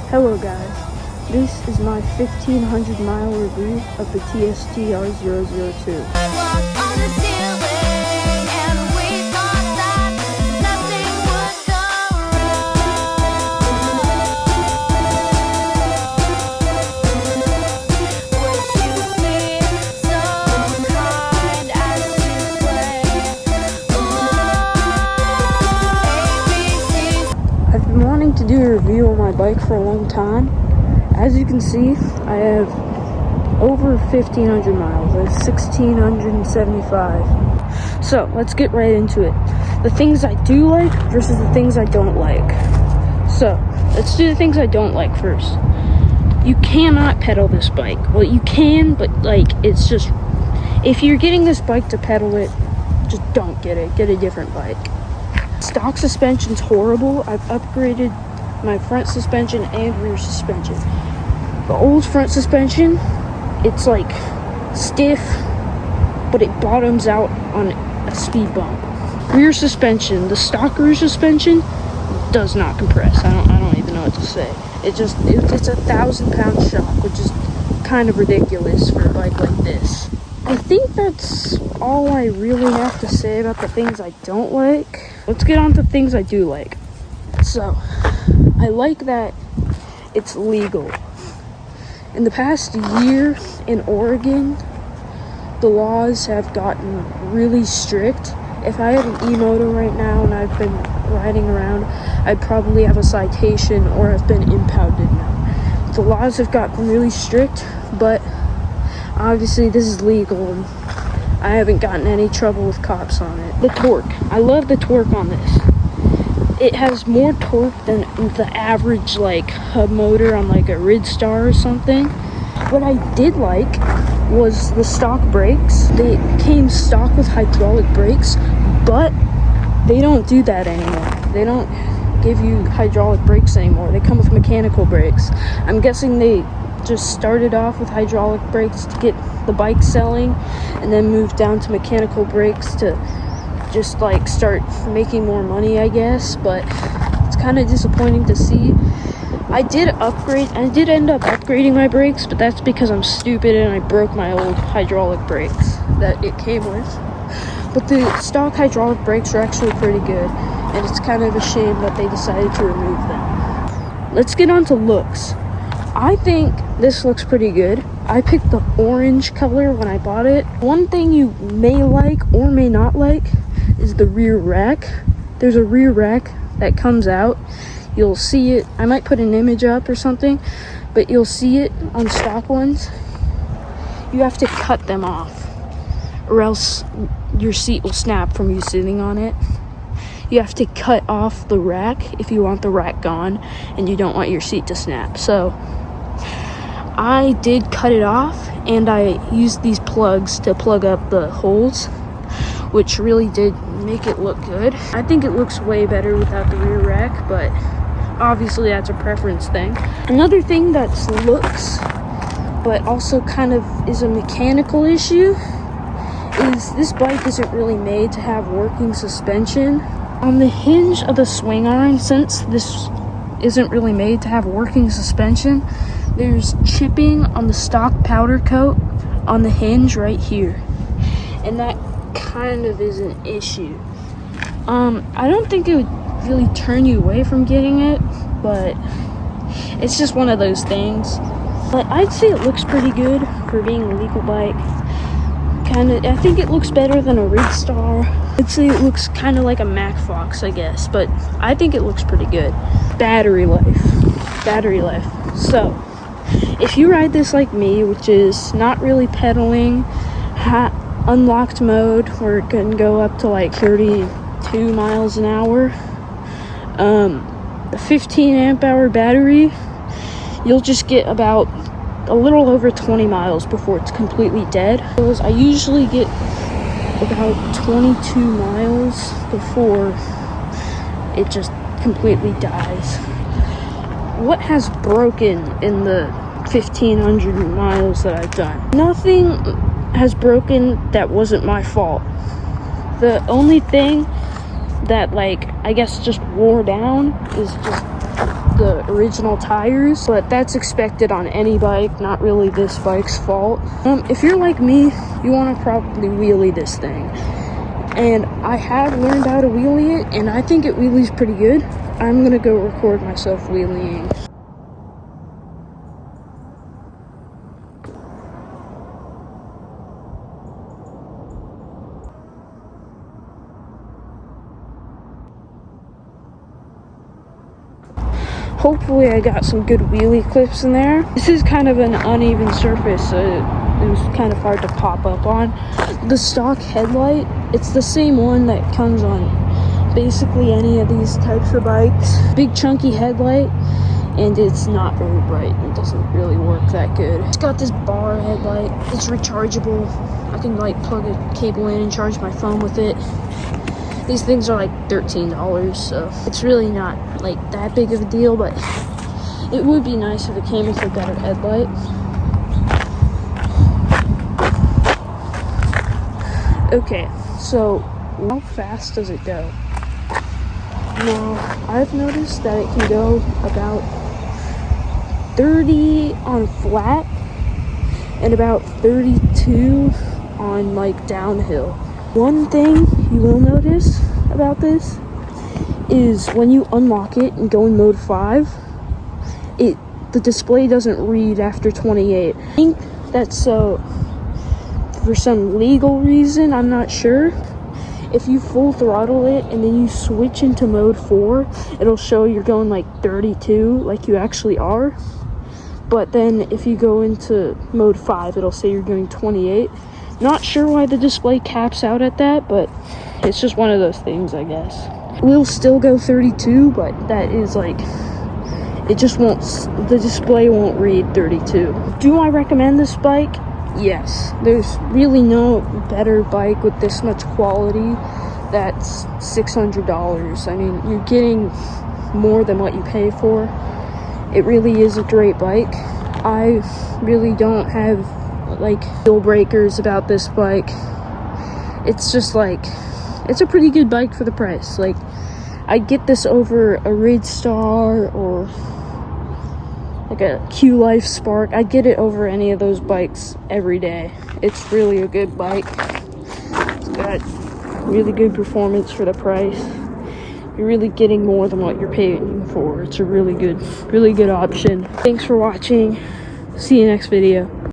Hello guys, this is my 1500 mile review of the TST r002. I've been wanting to do a review on my bike for a long time. As you can see, I have over 1500 miles. I have 1675. So let's get right into it. The things I do like versus the things I don't like. So let's do the things I don't like first. You cannot pedal this bike. Well, you can, but like it's just, if you're getting this bike to pedal it, just don't get it. Get a different bike. Stock suspension's horrible. I've upgraded my front suspension and rear suspension. The old front suspension, it's like stiff, but it bottoms out on a speed bump. Rear suspension, the stock rear suspension does not compress. I don't even know what to say. It's a 1,000-pound shock, which is kind of ridiculous for a bike like this. I think that's all I really have to say about the things I don't like. Let's get on to things I do like. So, I like that it's legal. In the past year in Oregon, the laws have gotten really strict. If I had an e-moto right now and I've been riding around, I'd probably have a citation or have been impounded now. The laws have gotten really strict, but obviously this is legal and I haven't gotten any trouble with cops on it. The torque. I love the torque on this. It has more torque than the average like hub motor on like a Ridstar or something. What I did like was the stock brakes. They came stock with hydraulic brakes, but they don't do that anymore. They don't give you hydraulic brakes anymore. They come with mechanical brakes. I'm guessing they just started off with hydraulic brakes to get the bike selling and then moved down to mechanical brakes to just like start making more money, I guess. But it's kind of disappointing to see. I did end up upgrading my brakes, but that's because I'm stupid and I broke my old hydraulic brakes that it came with. But the stock hydraulic brakes are actually pretty good, and it's kind of a shame that they decided to remove them. Let's get on to looks. I think this looks pretty good. I picked the orange color when I bought it. One thing you may like or may not like is the rear rack. There's a rear rack that comes out. You'll see it. I might put an image up or something, but you'll see it on stock ones. You have to cut them off, or else your seat will snap from you sitting on it. You have to cut off the rack if you want the rack gone and you don't want your seat to snap. So I did cut it off, and I used these plugs to plug up the holes, which really did make it look good. I think it looks way better without the rear rack, but obviously that's a preference thing. Another thing that's looks, but also kind of is a mechanical issue, is this bike isn't really made to have working suspension. On the hinge of the swing arm, since this isn't really made to have working suspension, there's chipping on the stock powder coat on the hinge right here, and that kind of is an issue. I don't think it would really turn you away from getting it, but it's just one of those things. But I'd say it looks pretty good for being a legal bike. I think it looks better than a Ridstar. I'd say it looks kind of like a Mac Fox, I guess, but I think it looks pretty good. Battery life. So if you ride this like me, which is not really pedaling, unlocked mode where it can go up to like 32 miles an hour, the 15 amp hour battery, you'll just get about a little over 20 miles before it's completely dead. I usually get about 22 miles before it just completely dies. What has broken in the 1500 miles that I've done? Nothing has broken that wasn't my fault. The only thing that, like, I guess just wore down is just the original tires, but that's expected on any bike, not really this bike's fault. If you're like me, you want to probably wheelie this thing. And I have learned how to wheelie it, and I think it wheelies pretty good. I'm gonna go record myself wheelieing. Hopefully I got some good wheelie clips in there. This is kind of an uneven surface, so it was kind of hard to pop up on. The stock headlight, it's the same one that comes on basically any of these types of bikes. Big chunky headlight, and it's not very bright. It doesn't really work that good. It's got this bar headlight. It's rechargeable. I can like plug a cable in and charge my phone with it. These things are like $13, so it's really not like that big of a deal, but it would be nice if it came with a better headlight. Okay, so how fast does it go? Now, I've noticed that it can go about 30 on flat and about 32 on like downhill. One thing you will notice about this is when you unlock it and go in mode 5, the display doesn't read after 28. I think that's for some legal reason, I'm not sure. If you full throttle it and then you switch into mode 4, it'll show you're going like 32, like you actually are. But then if you go into mode 5, it'll say you're going 28. Not sure why the display caps out at that, but it's just one of those things, I guess. We'll still go 32, but that is like, it just won't, the display won't read 32. Do I recommend this bike? Yes. There's really no better bike with this much quality that's $600. I mean, you're getting more than what you pay for. It really is a great bike. I really don't have like deal breakers about this bike. It's just like, it's a pretty good bike for the price. Like, I'd get this over a Ridstar or like a Q-Life Spark. I'd get it over any of those bikes every day. It's really a good bike. It's got really good performance for the price. You're really getting more than what you're paying for. It's a really good option. Thanks for watching. See you next video.